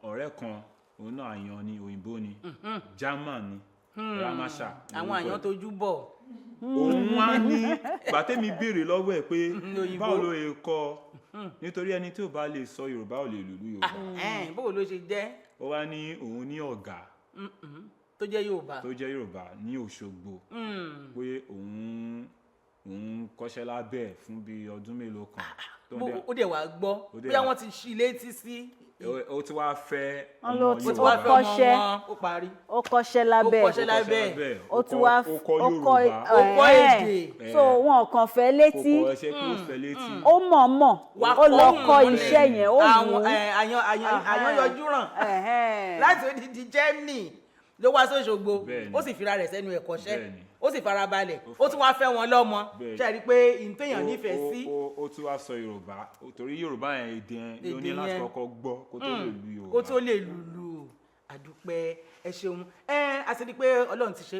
ọ̀rẹ́ kan òun náà àyàn ni òyìnbó ni German ni Ramasha. àwọn àyàn tójú bọ̀. òun wá ní gbàtẹ́mi béèrè lọ́wọ́ ẹ̀ pé báwo ló yẹ kọ́ nítorí ẹni tí ò bá lè sọ Yorùbá ò lè lùlù Yorùbá. bóò ló ṣe jẹ́. ó wá ní òun ní ọ̀gá tó jẹ́ Yorùbá ní Òṣogbo pé òun òun kọ́ṣẹ́ lábẹ́ ẹ̀ fún bíi ọdún mélòó kan. ó dẹ̀ wá gbọ́ bóyá wọ́n ti ṣí létí sí. ó ti wá fẹ́ ọmọ ọmọ Yorùbá ọmọ wọn ó parí. ó kọ́ṣẹ́ lábẹ́ ó tún wá ó kọ́ ó kọ́ èdè. so wọn kàn fẹ́ létí kò kọ́ ẹṣẹ́ kí ó fẹ́ létí. ó mọ̀ọ́mọ̀ ó lọ kọ́ iṣẹ́ yẹn ó wù ú. àyàn yọjú ràn láti odidi Germany ló wá sóṣogbo ó sì fira rẹ̀ sẹ́nu ẹ̀kọ́ṣẹ́ ó sì farabalẹ̀ ó tún wá fẹ́ wọn lọ́mọ ṣe rí i pé ìtẹ̀yàn nífẹ̀ẹ́ sí. ó tún wá sọ Yorùbá torí Yorùbá yẹn èdè yẹn ló ní láti kọ́kọ́ gbọ́ kó tó lè lu Yorùbá. kó tó lè lùlù àdúpẹ́ ẹ ṣeun a sì rí i pé Ọlọ́run ti ṣe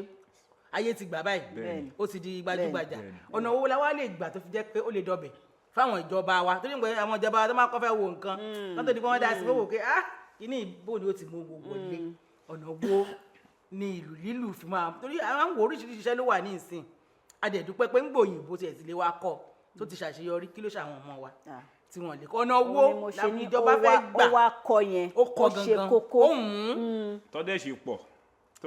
ayé ti gbà báyìí ó ti di gbajúgbajà ọ̀nà owó la wá lè gbà tó fi jẹ́ pé ó lè dọbẹ̀ fáwọn ìjọba wa torí pé àwọn ìjọba wa tó máa kọ́ fẹ́ wo nǹkan wọ́n tó di pé wọ́n dá sí wọ́n wò pé kíní ìbò ni ó ti mú gbogbo ilé ọ̀nà owó ni ìlú lílù fi máa torí àwọn oríṣiríṣi iṣẹ́ ló wà ní ìsìn adẹ̀dúpẹ́ pé ń gbòyìnbó tiẹ̀ sì lé wa kọ́ tó ti ṣàṣeyọrí kí ló ṣàwọn ọmọ wa tí wọ́n lè kọ́ ọ̀nà owó làwọn ìjọba fẹ́ gbà ó wá kọ́ yẹn ó kọ́ gangan ó tọ́dẹ̀ ṣe pọ̀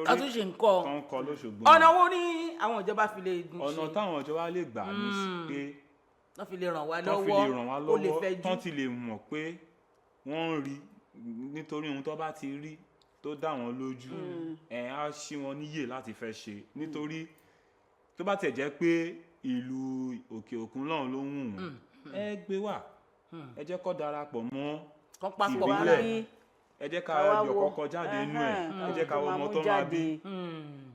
a tún ṣe nǹkan tó ń kọ lóṣogbo. ọ̀nà owó ní àwọn ìjọba fi lè dùn ṣe ọ̀nà táwọn ìjọba lè gbà ní pé wọ́n fi lè ràn wá lọ́wọ́ ó lè fẹ́ jù tán ti lè mọ̀ pé wọ́n ń rí nítorí ohun tó bá ti rí tó dá wọn lójú á ṣí wọn níyè láti fẹ́ ṣe nítorí tó bá tẹ̀ jẹ́ pé ìlú òkè òkun náà ló ń wù wọ́n ẹ gbé wá ẹ jẹ́ kó darapọ̀ mọ́ ìbílẹ̀ ẹ jẹ́ ká yọ kọ́kọ́ jáde nínú ẹ jẹ́ ká wọ ọmọ tó máa bí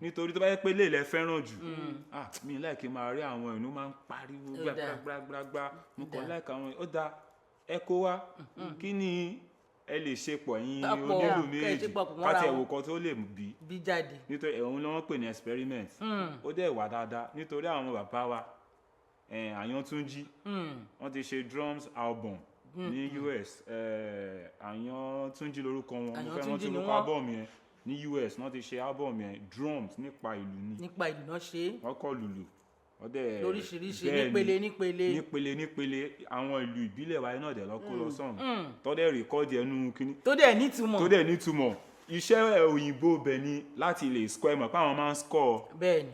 nítorí tó bá yẹ pé lè lẹ fẹ́ràn jù mi láìkí máa rí àwọn ìlú máa ń pariwo gbàgbàgbàgbà mo kàn láìka àwọn ó da ẹ kó wá kí ni ẹ lè ṣe pọ̀ yín onílù méjì káti ẹ̀wò kan tó lè bí jáde nítorí ẹ̀hún ni wọ́n pè ní experiment ó dẹ̀ wà dáadáa nítorí àwọn bàbá wa Ayan Túnjí wọ́n ti ṣe drums album ní US Ayan Túnjí lórúkọ wọn mo fẹ́ rántí lórúkọ album yẹn ní US wọ́n ti ṣe album yẹn drums nípa ìlú ni nípa ìlú náà ṣe wọ́n kọ́ lùlù lóríṣiríṣi nípele àwọn ìlú ìbílẹ̀ wa náà dẹ̀ lọ́kọ́ lọ sọ̀rọ̀ tọ́dẹ̀ rìkọ́dì ẹnu kínní tó dẹ̀ nítumọ̀ iṣẹ́ òyìnbó bẹ̀ ni láti lè score mọ̀ pé àwọn máa ń score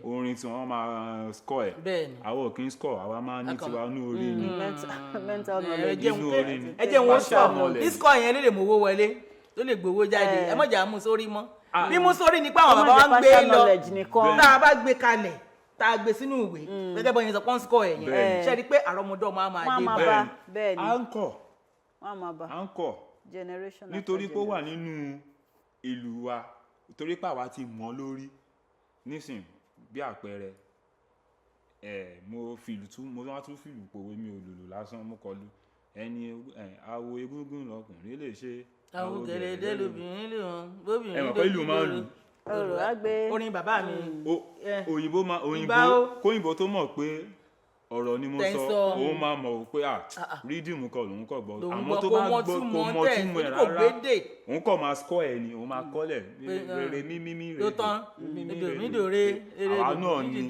orin tí wọ́n máa score ẹ̀ àwọn ò kí ń score àwa máa ní tiwa ní orí ni mental knowledge inú orí ni ẹ jẹ́ wọn sọ ní score yẹn ló lè mú owó wọlé tó lè gbowó jáde ẹ mọ̀jà mú sórí mọ́ bí mú sórí ni pé àwọn bàbá wa ń gbé lọ tá a bá gbé kalẹ̀ tá a gbé sínú ìwé gẹ́gẹ́ bọ́ yẹn sọ pọ́n score ẹ̀yẹn ṣe rí pé àrọ́mọdọ́ máa dé bẹ́ẹ̀ à ń kọ̀ nítorí pé ó wà nínú ìlú wa torí pé àwa ti mọ̀ lórí nísìn bí àpẹẹrẹ mo wá tún fìlù pòwe mi ò lùlù lásán mo kọlu ẹni awo egúngún lọkùnrin lè ṣe àwọn gẹ̀lẹ́dẹ́ lóbìnrin lè hàn bóbìnrin ẹ mọ̀ pé ìlú máa ń lù ọ̀rọ̀ àgbẹ̀ orin bàbá mi òyìnbó kóyìnbó tó mọ̀ pé ọ̀rọ̀ ni mo sọ òun máa mọ̀ pé rídìmù kọ lòun kọ̀ gbọ́ àmọ́ tó bá gbọ́ kó mọ túmọ̀ ẹ̀ rárá òun kọ̀ máa score ẹ̀ ni òun máa kọ́lẹ̀ rere mímí rere mídòrè àwa náà ni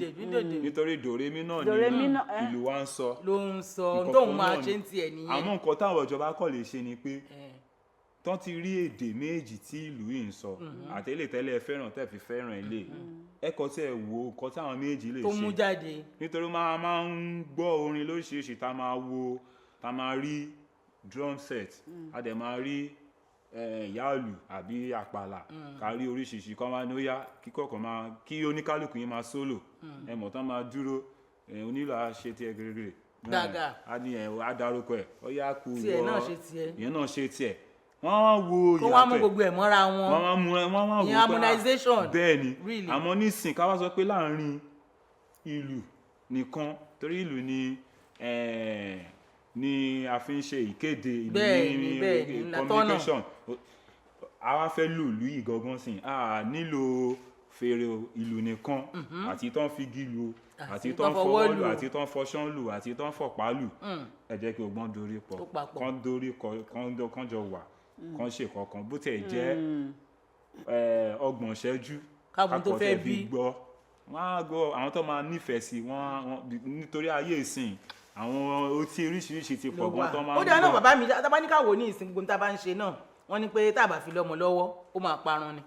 nítorí dòrémí náà ni ìlú wa ń sọ ló ń sọ tóun máa ṣe ń tiẹ̀ nìyẹn àmọ́ nǹkan táwọn ìjọba kọ̀ lè ṣe ni pé tán ti rí èdè méjì tí ìlú yìí ń sọ àtẹ́lẹ̀ tẹ́lẹ̀ fẹ́ràn tẹ́ fi fẹ́ràn ilé ẹ̀kọ́ tí ẹ wo nǹkan táwọn méjì lè ṣe tó mú jáde nítorí máa ń gbọ́ orin lóríṣiríṣi tá máa rí drum set a dẹ̀ máa rí ìyáàlù àbí àpàlà ká rí oríṣiríṣi kan máa ní ó yá kíkọ̀ọ̀kan máa kí oníkálùkù yín máa sólò ẹ̀mọ̀ tán máa dúró onílò àṣẹ tiẹ̀ gẹ́gẹ́ dáadáa a ní adarúkọ ẹ̀ ó yá kú ìyẹn náà ṣe tiẹ̀ wọ́n wá wo ìyàtọ̀ kó wá mú gbogbo ẹ̀ mọ́ra wọn wọ́n wá wo ìyẹn harmonization bẹ́ẹ̀ ni àmọ́ nísìn ká wá sọ pé láàrin ìlú nìkan torí ìlú ni a fi ń ṣe ìkéde ìlú ní communication àwa fẹ́ lù ìlú yìí gangan sí a nílò fèrè ìlú nìkan àti tán fi igi lù àti tán fọwọ́ lù àti tán fọṣán lù àti tán fọ̀pá lù ẹ jẹ́ kí ogbọ́n dorí pọ̀ kán dorí kán jọ wà kan ṣe kankan bó tẹ̀ jẹ́ 30 ìṣẹ́jú káàbùn tó fẹ́ bí gbọ́ wọ́n á gbọ́ àwọn tó máa nífẹ̀ẹ́ sí wọ́n nítorí ayé ìsìn àwọn otí oríṣiríṣi ti pọ̀ gan tó máa ń gbọ́. ó dáná bàbá mi tá bá ní káwọ́ ní ìsìn gbogbo tá a bá ń ṣe náà wọ́n ní pé tá a bá fi lọ́mọ lọ́wọ́ ó máa parun ni.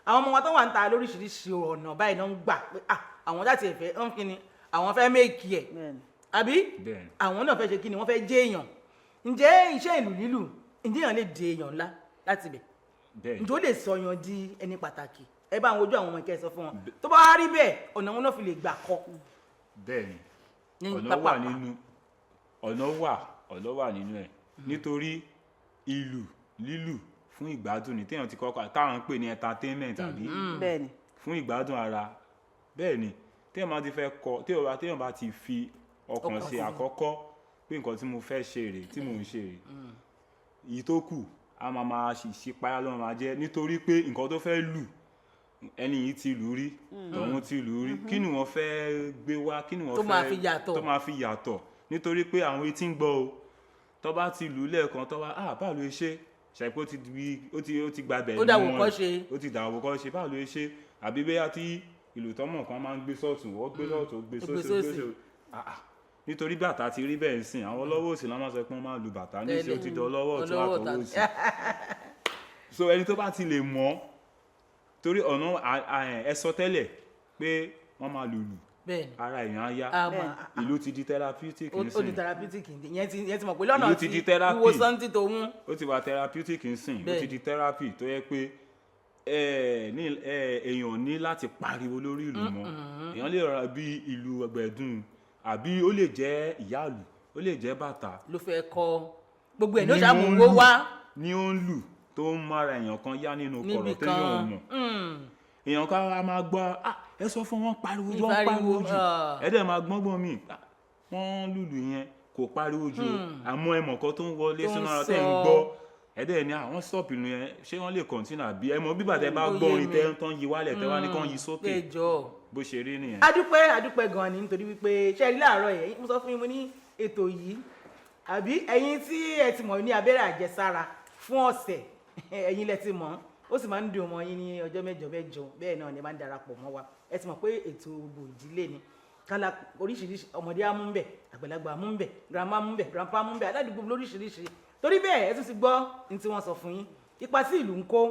àwọn ọmọ wa tó wà ń ta lóríṣiríṣi ọ̀nà báyìí náà ń gbà pé àwọn láti ẹ̀fẹ́ ń kí ni àwọn fẹ́ méèkì ẹ̀ bẹ́ẹ̀ni. àbí Bẹ́ẹ̀ni. àwọn náà fẹ́ ṣe kí ni wọ́n fẹ́ jẹ́ èèyàn ǹjẹ́ iṣẹ́ ìlù lílù ǹjẹ́ èèyàn lè di èèyàn ńlá láti bẹ̀ Bẹ́ẹ̀ni. ǹjẹ́ ó lè sọyàn di ẹni pàtàkì ẹ bá àwọn ojú àwọn ọmọ ìkẹ́ sọ fún wọn tó bá wá rí bẹ́ẹ̀ ọ̀nà wọn náà fi lè gbà kọ́ Bẹ́ẹ̀ni. ní ọ̀nà pápá. wà nínú ẹ̀ nítorí ìlù lílù fún ìgbádùn ní téèyàn ti kọ́kọ́ táwọn ń pè ní entertainment àbí bẹ́ẹ̀ni. fún ìgbádùn ara bẹ́ẹ̀ ni téèyàn bá ti fẹ́ kọ téèyàn bá ti fi ọkàn sí àkọ́kọ́ pé nǹkan tí mo fẹ́ ṣe rèé tí mò ń ṣe rèé èyí tó kù a máa ṣípayá ló máa jẹ́ nítorí pé nǹkan tó fẹ́ lù ẹni yìí ti lù rí tọ̀hún ti lù rí kí ni wọ́n fẹ́ gbé wá kí ni wọ́n Tó fẹ́ máa tó máa fi yàtọ̀ nítorí pé àwọn etí ń gbọ́ o tó bá ti lù ú lẹ́ẹ̀kan tó bá báwo ló ṣe ṣàìpé ó ti gbàbẹ̀ Ó dàwó kọ́ ṣe. ó ti dàwó kọ́ ṣe báwo ló ṣe àbí bẹ́yà tí ìlù tọ́mọ̀ kan máa ń gbé sọ́ọ̀tún wọ́n gbé sọ́ọ̀tún ó gbé sósì nítorí bàtà ti rí bẹ́ẹ̀ sìn àwọn lọ́wọ́ òsì náà máa sọ pé wọ́n máa lu bàtà ní ìṣe ó ti dán lọ́wọ́ ọ̀tún àtọwọ́ òsì so ẹni tó bá ti lè mọ̀ torí ọ̀nà ẹ sọ tẹ́lẹ̀ pé wọ́n máa lùlù bẹ́ẹ̀ni ara èèyàn á yá àmọ́ ìlú ti di therapeutic ó di nsìn therapeutic ìyẹn ti mọ̀ pé lọ́nà Ìlú ti di therapy. ìwòsàn ti tòun ó ti wà therapeutic nsìn ó Bẹ́ẹ̀. ti di therapy tó yẹ pé èèyàn ní láti pariwo lórí ìlú mọ́ èèyàn lè rọra bí ìlú ọgbẹ̀dùn àbí ó lè jẹ́ ìyáàlù ó lè jẹ́ bàtà ló fẹ́ kọ́ gbogbo ẹ̀ ló ṣàmúwò wá ní ó ń lù tó ń mára èèyàn kan yá nínú kọ̀rọ̀ níbi téèyàn ò kan mọ̀ èèyàn ká wá máa gbọ́ ẹ sọ fún wọn pariwo jù wọ́n Ìpariwo, pariwo jù ẹ dẹ̀ máa gbọ́ngbọ́n mi wọ́n lùlù yẹn kò pariwo jù àmọ́ ẹmọ̀ kan tó ń wọlé Tó ń sínú ara tẹ̀ ń sọ. gbọ́ ẹ dẹ̀ ní àwọn stop ìlú yẹn ṣé wọ́n lè continue àbí ẹ mọ̀ bíbà tẹ bá Ó gbọ́ yé orin mi. tẹ́ tán yí wálẹ̀ tẹ́ wá ní kán yí sókè péjọ bó ṣe rí nìyẹn. adúpẹ́ gan ni nítorí wípé ṣe rí láàárọ̀ yẹn mo sọ fún yín mo ní ètò yìí àbí ẹ̀yin tí ẹ ti mọ̀ ní abẹ́rẹ́ àjẹsára fún ọ̀sẹ̀ ẹ̀yin lẹ ti mọ̀ ó sì máa ń dùn mọ́ yín ní ọjọ́ mẹ́jọ bẹ́ẹ̀ náà ni ẹ máa ń darapọ̀ mọ́ wa ẹ ti mọ̀ pé ètò gbogbo ìdílé ni kálá oríṣiríṣi ọmọdé á mú ń bẹ̀ àgbàlagbà mú ń bẹ̀ grandma mú ń bẹ̀ grandpa mú ń bẹ̀ aládùúgbò lóríṣiríṣi torí bẹ́ẹ̀ ẹ tún ti gbọ́ ní tí wọ́n sọ fún yín ipa tí ìlú ń kó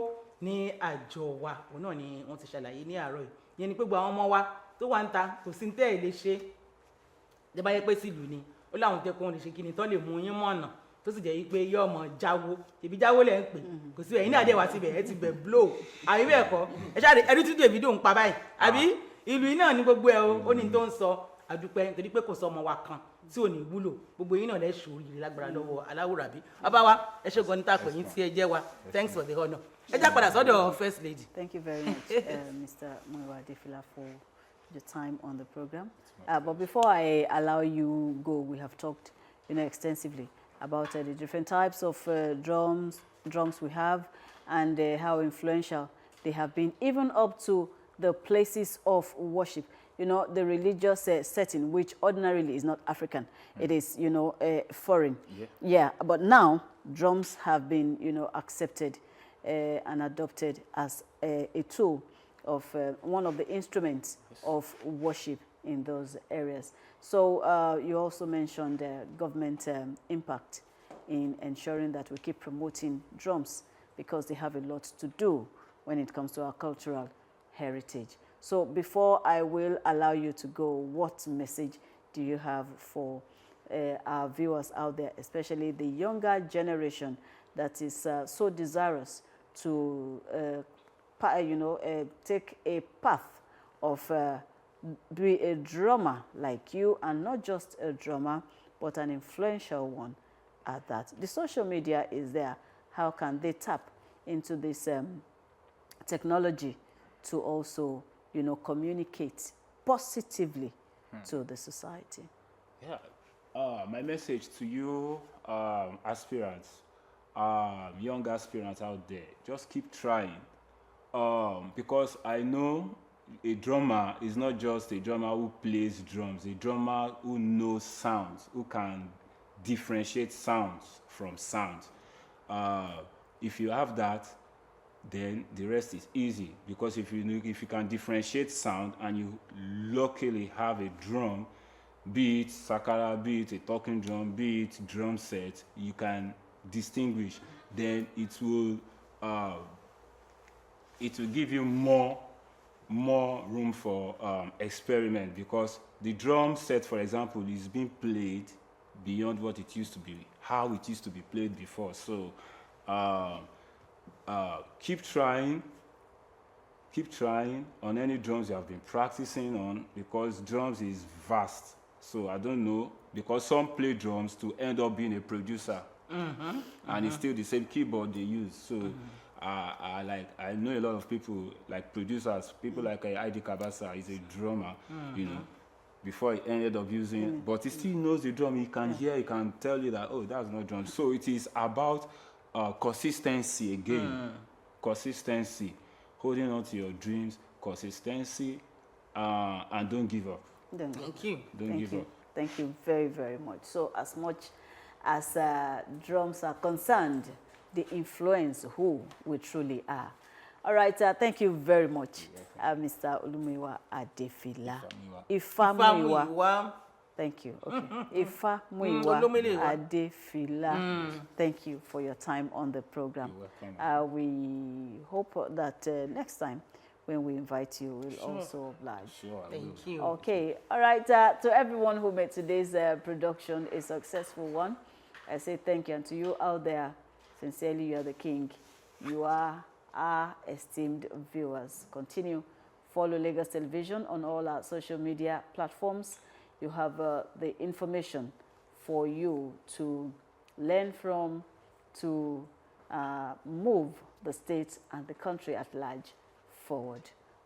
ní àjọ wa òun náà ni wọ́n ti ṣàlàyé ní àárọ̀ yìí yẹn ni pé gbogbo àwọn ọmọ wa tó wà ń ta kò sí tẹ́ ẹ̀ lè ṣe jẹ́ bá yẹ pé sílùú ni ó láwọn tẹ́ kó wọn lè ṣe kíni tán lè mú yín mọ̀nà tó sì jẹ́ yí pé yóò mọ̀ jáwó ibi jáwó lẹ̀ ń pè kò sí ẹ̀yin náà dé wá síbẹ̀ ẹ ti bẹ̀ blow àbí bẹ́ẹ̀ kọ́ ẹ ṣáà ẹni tí Davido ń pa báyìí àbí ìlú yìí náà ní gbogbo ẹ o ó ní tó ń sọ àdúpẹ́ nítorí pé kò sọ ọmọ wa kan tí ò ní wúlò gbogbo yín náà lẹ́ ṣòríire lágbára lọ́wọ́ aláwòrábí ọba wa ẹ ṣe gan ní tàpẹ̀ yín tí ẹ jẹ́ wa thanks for the honour ẹ já padà sọ́dọ̀ first lady. Thank you very much, Mr. Muyiwa Adefila, for the time on the program. But before I allow you go, we have talked, extensively about the different types of drums we have, and how influential they have been, even up to the places of worship. The religious setting, which ordinarily is not African, it is, foreign. Yeah, but now drums have been, accepted and adopted as a tool of one of the instruments of worship in those areas. So you also mentioned government impact in ensuring that we keep promoting drums, because they have a lot to do when it comes to our cultural heritage. So before I will allow you to go, what message do you have for our viewers out there, especially the younger generation that is so desirous to take a path of be a drummer like you, and not just a drummer, but an influential one at that? The social media is there. How can they tap into this technology to also, communicate positively to the society? Yeah, my message to you, aspirants, young aspirants out there, just keep trying, because I know a drummer is not just a drummer who plays drums, a drummer who knows sounds, who can differentiate sounds from sounds. If you have that, then the rest is easy, because if you can differentiate sound and you luckily have a drum, be it sakara, be it a talking drum, be it drum set, you can distinguish, then it will give you more room for experiment, because the drum set, for example, is being played beyond what it used to be, how it used to be played before. So keep trying on any drums you have been practicing on, because drums is vast. So I don't know, because some play drums to end up being a producer, and it's still the same keyboard they use. So I know a lot of people, like producers, people like ID Kabasa is a drummer, you know, before he ended up using, but he still knows the drum. He can hear, he can tell you that, oh, that's not drum. So it is about consistency again, consistency, holding on to your dreams, consistency, and don't give up. Thank you. Don't give up. Thank you very, very much. So as much as drums are concerned, they influence who we truly are. All right, thank you very much, Mr. Muyiwa Adefila. Muyiwa. Thank you. Okay. Muyiwa Adefila. Thank you for your time on the program. We hope that next time when we invite you, we'll also oblige. Sure, Thank you. Okay. All right. To everyone who made today's production a successful one, I say thank you. And to you out there, sincerely, you are the king. You are our esteemed viewers. Continue. Follow Lagos Television on all our social media platforms. You have the information for you to learn from, to move the state and the country at large forward.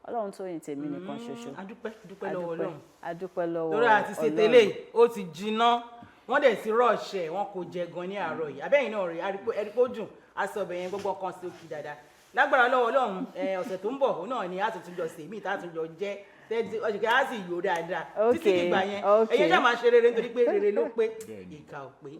Ọlọ́run tó yìn tèmi nìkan ṣoṣo. Adúpẹ́ lọ́wọ́ Ọlọ́run. Adúpẹ́ lọ́wọ́ Lórí àti ṣètèlé ó ti jiná. Wọ́n dẹ̀ ti rọ̀ṣẹ̀, wọ́n kò jẹ gan ní àárọ̀ yìí. Abẹ́yìn náà rí ẹ̀rípò dùn, aṣọ ọbẹ̀ yẹn gbogbo kan sí òkè dáadáa. Lágbára lọ́wọ́ Ọlọ́run, ọ̀sẹ̀ tó ń bọ̀, òun náà ni àtúntúnjọ sèmí, ìtàtúnjọ jẹ́. Ọ̀sẹ̀ á sì yó dáadáa. Títí dìgbà yẹn, ẹ̀yẹ́ ṣáà máa ṣe rere nítorí pé rere ló pé, ìkà ò pé.